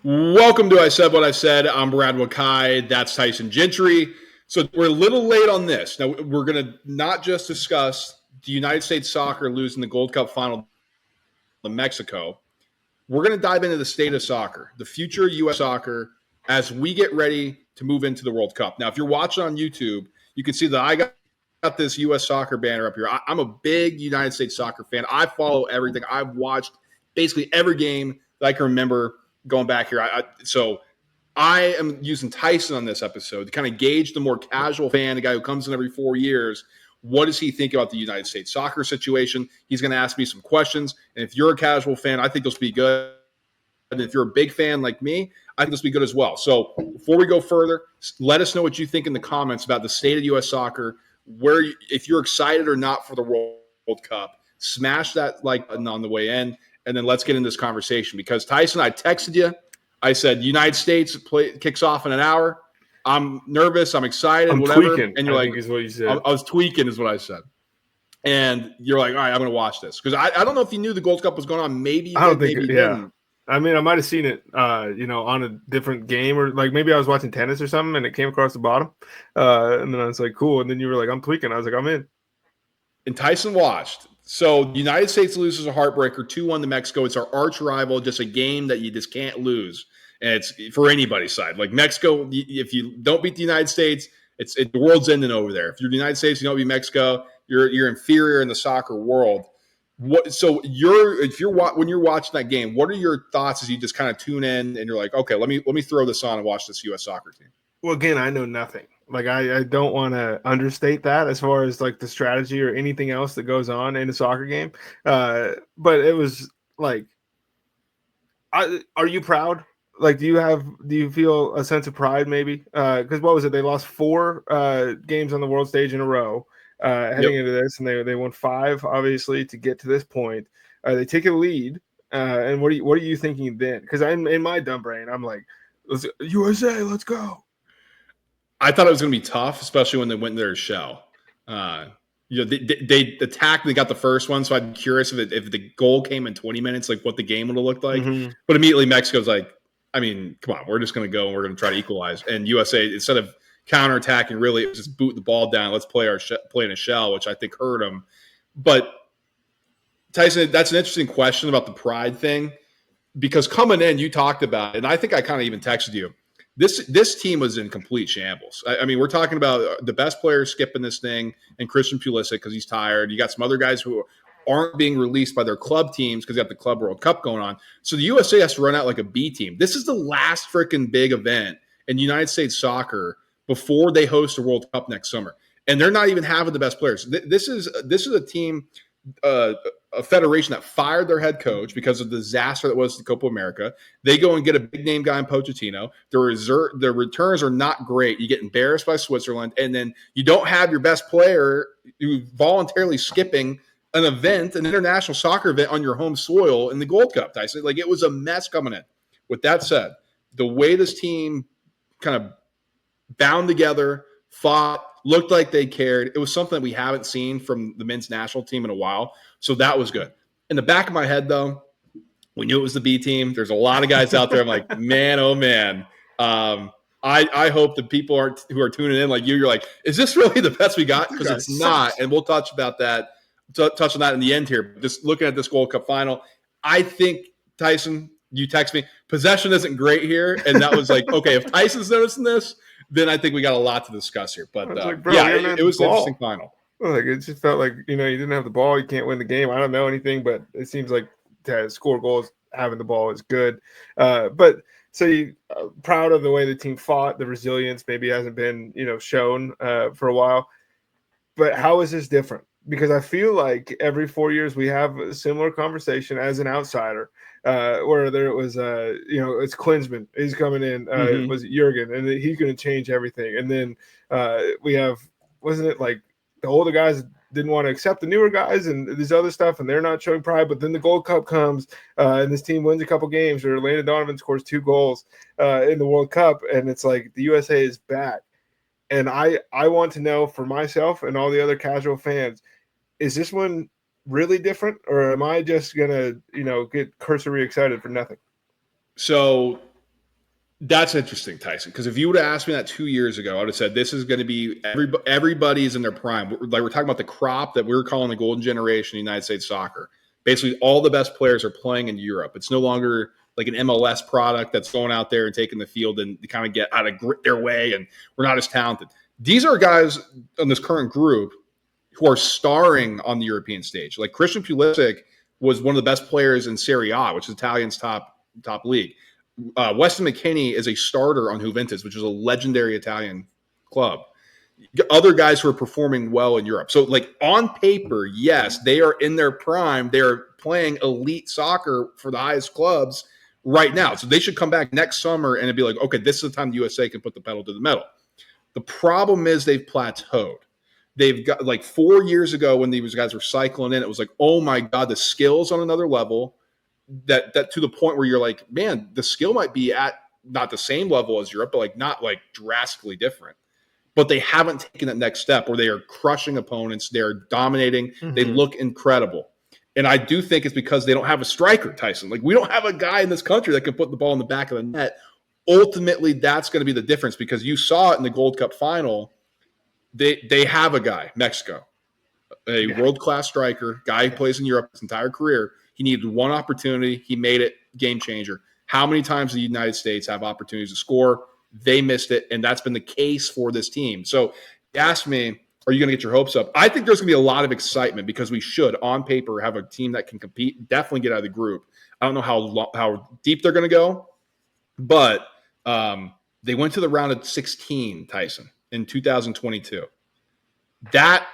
Welcome to I Said What I Said. I'm Brad Wakai. That's Tyson Gentry. So we're a little late on this. Now, we're going to not just discuss the United States soccer losing the Gold Cup final to Mexico. We're going to dive into the state of soccer, the future of U.S. soccer as we get ready to move into the World Cup. Now, if you're watching on YouTube, you can see that I got this U.S. soccer banner up here. I'm a big United States soccer fan. I follow everything. I've watched basically every game that I can remember going back here. So I am using Tyson on this episode to kind of gauge the more casual fan, the guy who comes in every 4 years. What does he think about the United States soccer situation? He's going to ask me some questions. And if you're a casual fan, I think those will be good. And if you're a big fan like me, I think this will be good as well. So before we go further, let us know what you think in the comments about the state of U.S. soccer, if you're excited or not for the World Cup. Smash that like button on the way in, and then let's get into this conversation. Because, Tyson, I texted you. I said, United States kicks off in an hour. I'm nervous. I'm excited. I'm whatever. tweaking, And you're I think is what you said. I was tweaking is what I said. And you're like, all right, I'm going to watch this. Because I don't know if you knew the Gold Cup was going on. Maybe you did, maybe you didn't. I mean, I might have seen it, on a different game, or like maybe I was watching tennis or something and it came across the bottom. And then I was like, cool. And then you were like, I'm tweaking. I was like, I'm in. And Tyson watched. So the United States loses a heartbreaker 2-1 to Mexico. It's our arch rival, just a game that you just can't lose. And it's for anybody's side. Like Mexico, if you don't beat the United States, the world's ending over there. If you're the United States, you don't beat Mexico, you're inferior in the soccer world. When you're watching that game, what are your thoughts as you just kind of tune in and you're like, okay, let me throw this on and watch this U.S. soccer team? Well, again, I know nothing. Like I don't want to understate that as far as like the strategy or anything else that goes on in a soccer game. But it was like, are you proud? Like, do you feel a sense of pride maybe? Because what was it? They lost 4 games on the world stage in a row heading into this, and they won 5 obviously to get to this point. They take a lead, and what are you thinking then? Because I'm in my dumb brain, I'm like, USA, let's go. I thought it was going to be tough, especially when they went in their shell. They attacked. They got the first one, so I'm curious if the goal came in 20 minutes, like what the game would have looked like. Mm-hmm. But immediately Mexico's like, I mean, come on, we're just going to go and we're going to try to equalize. And USA, instead of counterattacking, really just boot the ball down. Let's play in a shell, which I think hurt them. But Tyson, that's an interesting question about the pride thing, because coming in, you talked about it, and I think I kind of even texted you. This team was in complete shambles. I mean, we're talking about the best player skipping this thing and Christian Pulisic because he's tired. You got some other guys who aren't being released by their club teams because you got the Club World Cup going on. So the USA has to run out like a B team. This is the last freaking big event in United States soccer before they host a World Cup next summer. And they're not even having the best players. This is a team, a federation that fired their head coach because of the disaster that was the Copa America. They go and get a big name guy in Pochettino. Their returns are not great. You get embarrassed by Switzerland, and then you don't have your best player who voluntarily skipping an event, an international soccer event on your home soil in the Gold Cup, Tyson. Like, it was a mess coming in. With that said, the way this team kind of bound together, fought, looked like they cared, it was something that we haven't seen from the men's national team in a while. So that was good. In the back of my head, though, we knew it was the B team. There's a lot of guys out there. I'm like, man, oh, man. I hope that people who are tuning in like you're like, is this really the best we got? Because it's not. And we'll touch on that in the end here. Just looking at this Gold Cup final, I think, Tyson, you text me, possession isn't great here. And that was like, okay, if Tyson's noticing this, then I think we got a lot to discuss here. But it was an interesting final. Like, it just felt like, you didn't have the ball, you can't win the game. I don't know anything, but it seems like to score goals, having the ball is good. But so you proud of the way the team fought, the resilience maybe hasn't been, shown for a while. But how is this different? Because I feel like every 4 years we have a similar conversation as an outsider, where it was, it's Klinsmann. He's coming in. It was Jurgen, and he's going to change everything. And then we have, wasn't it like the older guys didn't want to accept the newer guys and this other stuff, and they're not showing pride. But then the Gold Cup comes, and this team wins a couple games, or Landon Donovan scores 2 goals in the World Cup, and it's like the USA is back. And I want to know for myself and all the other casual fans, is this one really different, or am I just going to, get cursory excited for nothing? So That's interesting, Tyson, because if you would have asked me that 2 years ago, I would have said this is going to be everybody's in their prime. We're talking about the crop that we were calling the golden generation in United States soccer. Basically, all the best players are playing in Europe. It's no longer like an MLS product that's going out there and taking the field and kind of get how to grit their way, and we're not as talented. These are guys in this current group who are starring on the European stage. Like Christian Pulisic was one of the best players in Serie A, which is Italian's top league. Weston McKennie is a starter on Juventus, which is a legendary Italian club. Other guys who are performing well in Europe. So, like on paper, yes, they are in their prime. They are playing elite soccer for the highest clubs right now. So they should come back next summer and it'd be like, okay, this is the time the USA can put the pedal to the metal. The problem is they've plateaued. They've got like 4 years ago when these guys were cycling in, it was like, oh my God, the skill's on another level. That to the point where you're like, man, the skill might be at not the same level as Europe, but like not like drastically different. But they haven't taken that next step where they are crushing opponents. They're dominating. Mm-hmm. They look incredible. And I do think it's because they don't have a striker, Tyson. Like we don't have a guy in this country that can put the ball in the back of the net. Ultimately, that's going to be the difference because you saw it in the Gold Cup final. They have a guy, Mexico, a world-class striker, guy who plays in Europe his entire career. He needed one opportunity. He made it game changer. How many times do the United States have opportunities to score? They missed it, and that's been the case for this team. So you ask me, are you going to get your hopes up? I think there's going to be a lot of excitement because we should, on paper, have a team that can compete, definitely get out of the group. I don't know how deep they're going to go, but they went to the round of 16, Tyson, in 2022. That,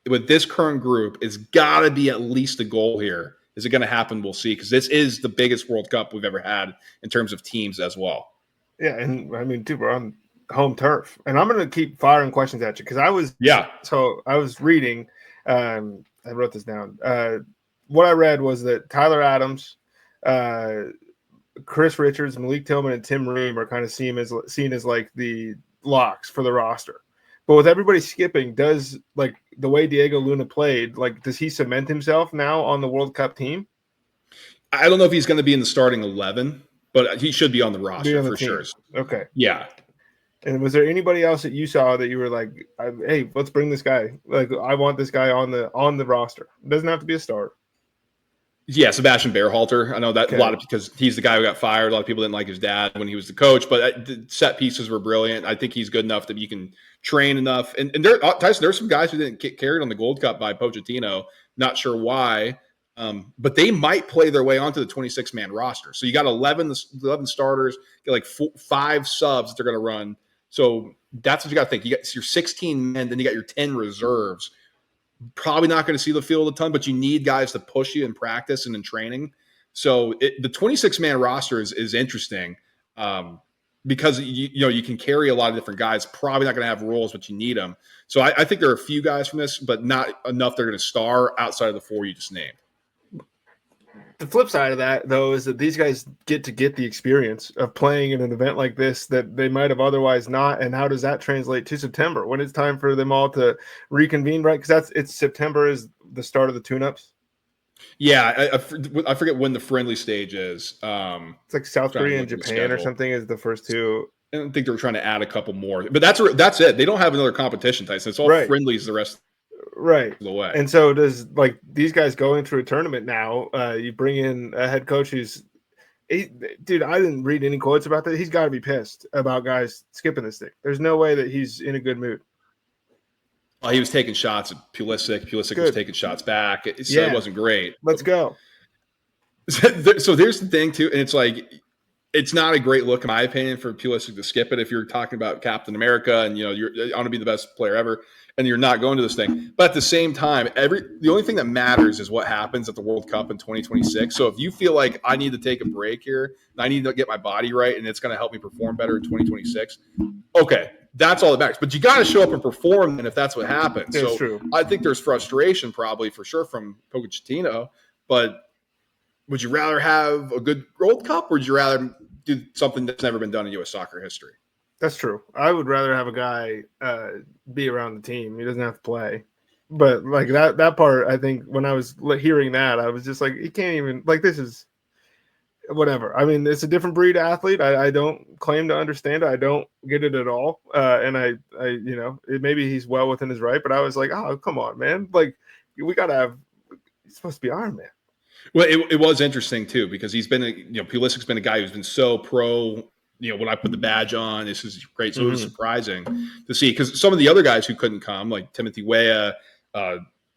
with this current group, is got to be at least a goal here. Is it going to happen? We'll see, because this is the biggest World Cup we've ever had in terms of teams as well. Yeah, and I mean, dude, we're on home turf, and I'm going to keep firing questions at you because I was reading. I wrote this down. What I read was that Tyler Adams, Chris Richards, Malik Tillman, and Tim Ream are kind of seen as like the locks for the roster. But with everybody skipping, does like the way Diego Luna played, like does he cement himself now on the World Cup team? I don't know if he's going to be in the starting 11, but he should be on the roster for sure. Okay. Yeah. And was there anybody else that you saw that you were like, hey, let's bring this guy? Like, I want this guy on the roster. It doesn't have to be a star. Yeah, Sebastian Berhalter. I know that a lot of because he's the guy who got fired. A lot of people didn't like his dad when he was the coach, but the set pieces were brilliant. I think he's good enough that you can train enough. And there, Tyson, there's some guys who didn't get carried on the Gold Cup by Pochettino. Not sure why, but they might play their way onto the 26-man roster. So you got 11 starters, you got like 5 subs that they're going to run. So that's what you got to think. You got your 16 men, then you got your 10 reserves. Probably not going to see the field a ton, but you need guys to push you in practice and in training. So the 26-man roster is interesting because you can carry a lot of different guys. Probably not going to have roles, but you need them. So I think there are a few guys from this, but not enough they're going to star outside of the 4 you just named. The flip side of that, though, is that these guys get the experience of playing in an event like this that they might have otherwise not. And how does that translate to September when it's time for them all to reconvene, right? Because it's September is the start of the tune-ups. Yeah, I forget when the friendly stage is. It's like South Korea and Japan or something is the first two. I don't think they're trying to add a couple more. But that's it. They don't have another competition, Tyson. It's all friendlies the rest of the way. And so does like these guys going through a tournament now, you bring in a head coach dude, I didn't read any quotes about that. He's got to be pissed about guys skipping this thing. There's no way that he's in a good mood. Well, he was taking shots at Pulisic. Pulisic was taking shots back. So it wasn't great. Let's go. So there's the thing, too. And it's like, it's not a great look, in my opinion, for Pulisic to skip it if you're talking about Captain America and, you want to be the best player ever and you're not going to this thing. But at the same time, the only thing that matters is what happens at the World Cup in 2026. So if you feel like I need to take a break here and I need to get my body right and it's going to help me perform better in 2026, okay, that's all that matters. But you got to show up and perform, and if that's what happens. That's so true. I think there's frustration probably for sure from Pochettino, but would you rather have a good World Cup or would you rather do something that's never been done in U.S. soccer history? That's true. I would rather have a guy be around the team. He doesn't have to play. But like that part, I think when I was hearing that, I was just like, he can't even – like this is whatever. I mean, it's a different breed athlete. I don't claim to understand it. I don't get it at all. And I maybe he's well within his right, but I was like, oh, come on, man. Like, we got to have – he's supposed to be Iron Man. Well, it was interesting, too, because he's been Pulisic's been a guy who's been so pro – when I put the badge on, this is great. So it was surprising to see, because some of the other guys who couldn't come, like Timothy Weah,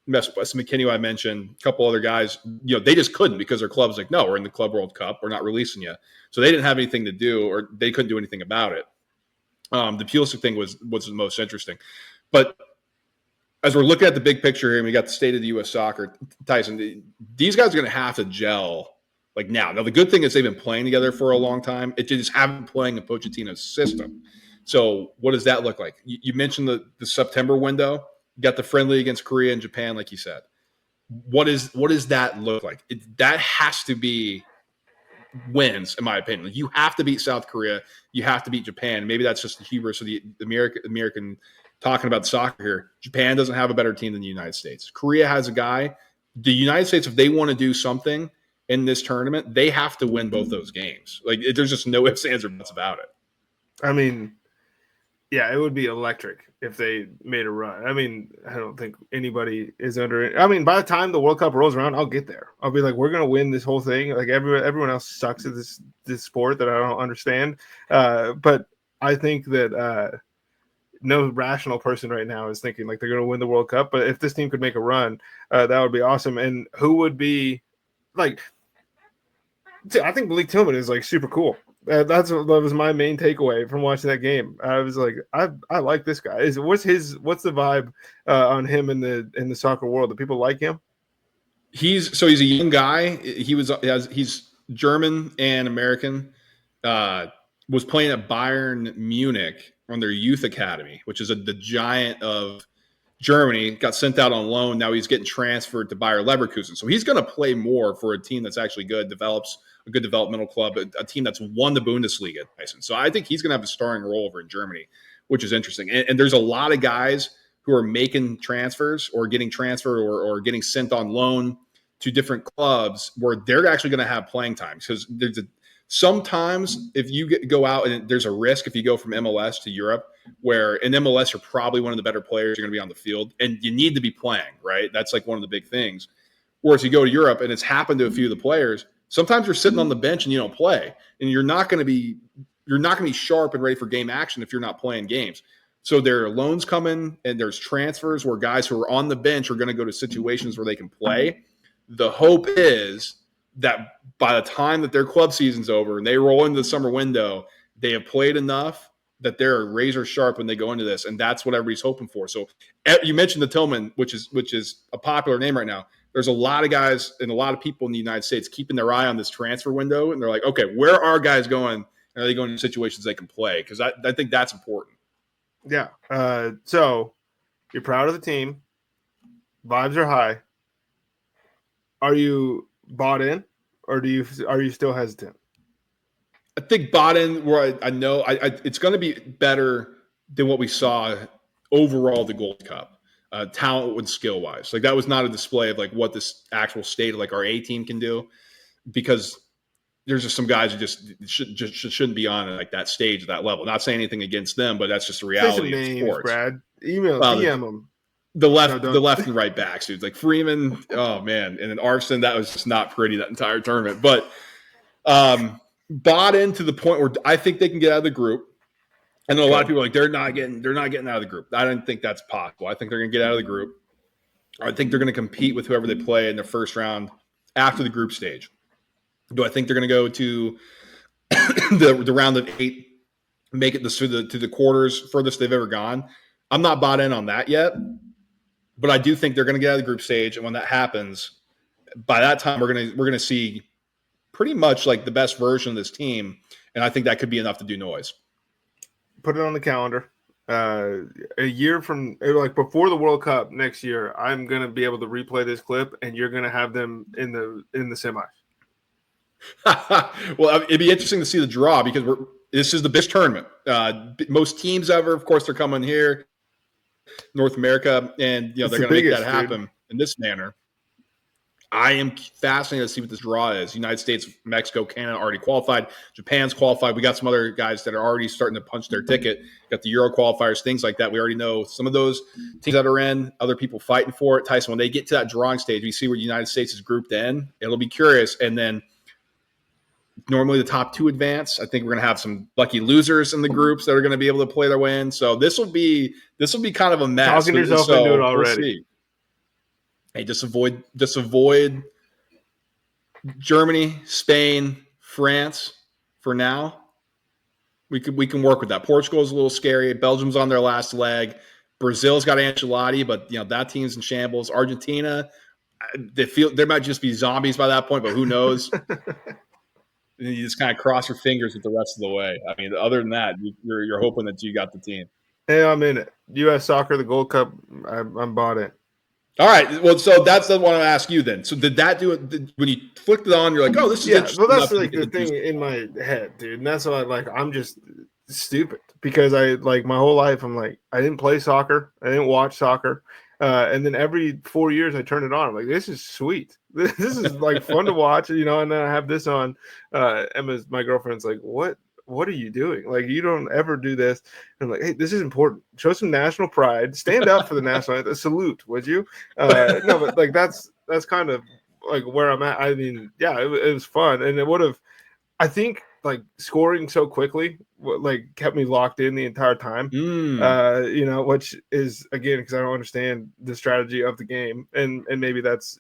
McKinney, I mentioned, a couple other guys, they just couldn't because their club's like, no, we're in the Club World Cup. We're not releasing you. So they didn't have anything to do, or they couldn't do anything about it. The Pulisic thing was the most interesting. But as we're looking at the big picture here, and we got the state of the U.S. soccer, Tyson, these guys are going to have to gel like now. Now, the good thing is they've been playing together for a long time. It just haven't been playing in Pochettino's system. So what does that look like? You mentioned the September window. You got the friendly against Korea and Japan, like you said. What does that look like? That has to be wins, in my opinion. You have to beat South Korea. You have to beat Japan. Maybe that's just the hubris of the American talking about soccer here. Japan doesn't have a better team than the United States. Korea has a guy. The United States, if they want to do something in this tournament, they have to win both those games. Like, there's just no ifs, ands, or buts about it. I mean, yeah, it would be electric if they made a run. I mean, I don't think anybody is under it. I mean, by the time the World Cup rolls around, I'll get there. I'll be like, we're going to win this whole thing. Like, everyone else sucks at this sport that I don't understand. But I think that no rational person right now is thinking like they're going to win the World Cup. But if this team could make a run, that would be awesome. And who would be like – I think Malik Tillman is like super cool. That was my main takeaway from watching that game. I was like, I like this guy. What's the vibe on him in the soccer world? Do people like him? He's a young guy. He's German and American. Was playing at Bayern Munich on their youth academy, which is the giant of Germany. Got sent out on loan. Now he's getting transferred to Bayer Leverkusen. So he's going to play more for a team that's actually good, develops a good developmental club, a team that's won the Bundesliga, Tyson. So I think he's going to have a starring role over in Germany, which is interesting. And there's a lot of guys who are making transfers or getting transferred or getting sent on loan to different clubs where they're actually going to have playing time. Because sometimes if you go out, and there's a risk if you go from MLS to Europe, where in MLS you're probably one of the better players, you're going to be on the field, and you need to be playing, right? That's like one of the big things. Whereas you go to Europe, and it's happened to a few of the players, sometimes you're sitting on the bench and you don't play, and you're not going to be sharp and ready for game action if you're not playing games. So there are loans coming, and there's transfers where guys who are on the bench are going to go to situations where they can play. The hope is that by the time that their club season's over and they roll into the summer window, they have played enough that they're razor sharp when they go into this, and that's what everybody's hoping for. So you mentioned the Tillman, which is a popular name right now. There's a lot of guys and a lot of people in the United States keeping their eye on this transfer window, and they're like, okay, where are guys going? Are they going to situations they can play? Because I think that's important. Yeah. So you're proud of the team. Vibes are high. Are you bought in, or are you still hesitant? I think bought in where I know it's going to be better than what we saw overall the Gold Cup, talent and skill wise. Like, that was not a display of like what this actual state of like our A team can do, because there's just some guys who just shouldn't be on like that stage at that level. Not saying anything against them, but that's just the reality of sports. Brad, DM them. The left and right backs, dude. Like Freeman, oh man, and then 𝐼𝐸, that was just not pretty that entire tournament. But bought into the point where I think they can get out of the group. And a lot of people are like, they're not getting out of the group. I don't think that's possible. I think they're going to get out of the group. I think they're going to compete with whoever they play in the first round after the group stage. Do I think they're going to go to the round of 8, make it to the quarters, furthest they've ever gone? I'm not bought in on that yet, but I do think they're going to get out of the group stage, and when that happens, by that time we're going to see pretty much like the best version of this team, and I think that could be enough to do noise. Put it on the calendar. A year from, like, before the World Cup next year, I'm going to be able to replay this clip, and you're going to have them in the semis. Well, it'd be interesting to see the draw, because this is the biggest tournament. Most teams ever, of course, they're coming here, North America, and they're going to make that happen in this manner. I am fascinated to see what this draw is. United States, Mexico, Canada already qualified. Japan's qualified. We got some other guys that are already starting to punch their ticket. Got the Euro qualifiers, things like that. We already know some of those teams that are in, other people fighting for it. Tyson, when they get to that drawing stage, we see where the United States is grouped in. It'll be curious. And then normally the top 2 advance. I think we're going to have some lucky losers in the groups that are going to be able to play their way in. So this will be kind of a mess. Talking yourself into it already. We'll see. Hey, just avoid Germany, Spain, France for now. We can work with that. Portugal's a little scary. Belgium's on their last leg. Brazil's got Ancelotti, but that team's in shambles. Argentina, they might just be zombies by that point, but who knows? You just kind of cross your fingers with the rest of the way. I mean, other than that, you're hoping that you got the team. Hey, I'm in it. U.S. Soccer, the Gold Cup, I'm bought in. All right. Well, so that's the one I ask you then. So did that do it when you flicked it on? You're like, oh, this is interesting. Well, that's like the thing in my head, dude. And that's why I'm just stupid because my whole life I'm like, I didn't play soccer, I didn't watch soccer, and then every 4 years I turn it on. I'm like, this is sweet. This is like fun to watch, And then I have this on. My girlfriend's like, what are you doing? Like, you don't ever do this. And I'm like, hey, this is important. Show some national pride. Stand up for the national anthem. Salute, would you? No, but like that's kind of like where I'm at. I mean, yeah, it was fun, and it would have. I think like scoring so quickly like kept me locked in the entire time. Which is again because I don't understand the strategy of the game, and maybe that's.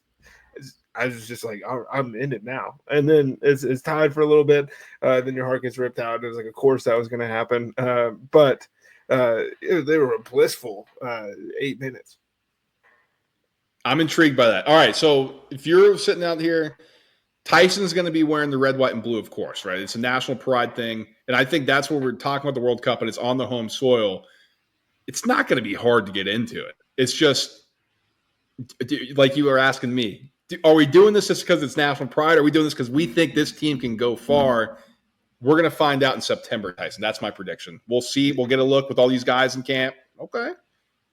I was just like, I'm in it now. And then it's tied for a little bit. Then your heart gets ripped out. It was like, of course that was going to happen. But they were a blissful 8 minutes. I'm intrigued by that. All right. So if you're sitting out here, Tyson's going to be wearing the red, white, and blue, of course, right? It's a national pride thing. And I think that's what we're talking about the World Cup, and it's on the home soil. It's not going to be hard to get into it. It's just like you were asking me. Are we doing this just because it's national pride? Or are we doing this because we think this team can go far? We're going to find out in September, Tyson. That's my prediction. We'll see. We'll get a look with all these guys in camp. Okay.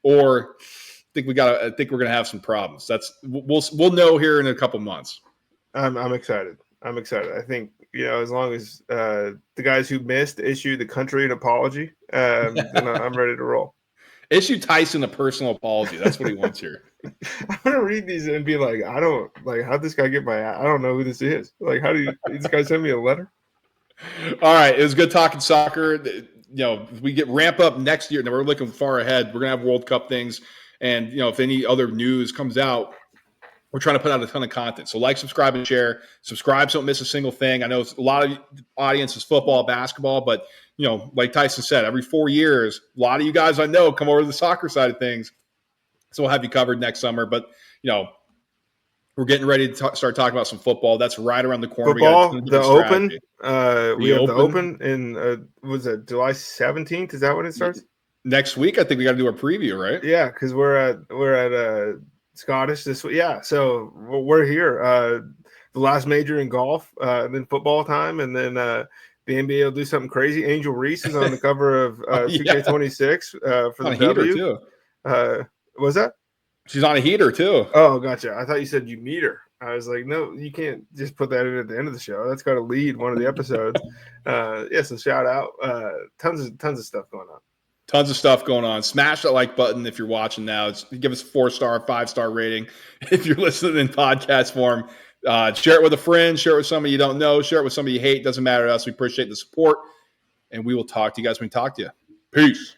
Or I think we're going to have some problems. We'll know here in a couple months. I'm excited. I think, as long as the guys who missed issue the country an apology, then I'm ready to roll. Issue Tyson a personal apology. That's what he wants here. I'm gonna read these and be like, I don't like how'd this guy get I don't know who this is. Like, how do this guy send me a letter? All right, it was good talking soccer. We get ramp up next year. Now we're looking far ahead. We're gonna have World Cup things, and if any other news comes out, we're trying to put out a ton of content. So like, subscribe, and share. Subscribe so don't miss a single thing. I know a lot of the audience is football, basketball, but like Tyson said, every 4 years, a lot of you guys I know come over to the soccer side of things. So we'll have you covered next summer. But, we're getting ready to start talking about some football. That's right around the corner. Football, the Open. We have the Open in, was it July 17th? Is that when it starts? Next week, I think we got to do a preview, right? Yeah, because we're at Scottish this week. Yeah, so we're here. The last major in golf, then football time, and then the NBA will do something crazy. Angel Reese is on the cover of 2K26 for the W. Too. Was that? She's on a heater too. Oh, gotcha. I thought you said you meet her. I was like, no, you can't just put that in at the end of the show. That's got to lead one of the episodes. So shout out. Tons of stuff going on. Tons of stuff going on. Smash that like button if you're watching now. Give us a 4-star, 5-star rating if you're listening in podcast form. Share it with a friend. Share it with somebody you don't know. Share it with somebody you hate. Doesn't matter to us. We appreciate the support. And we will talk to you guys when we talk to you. Peace.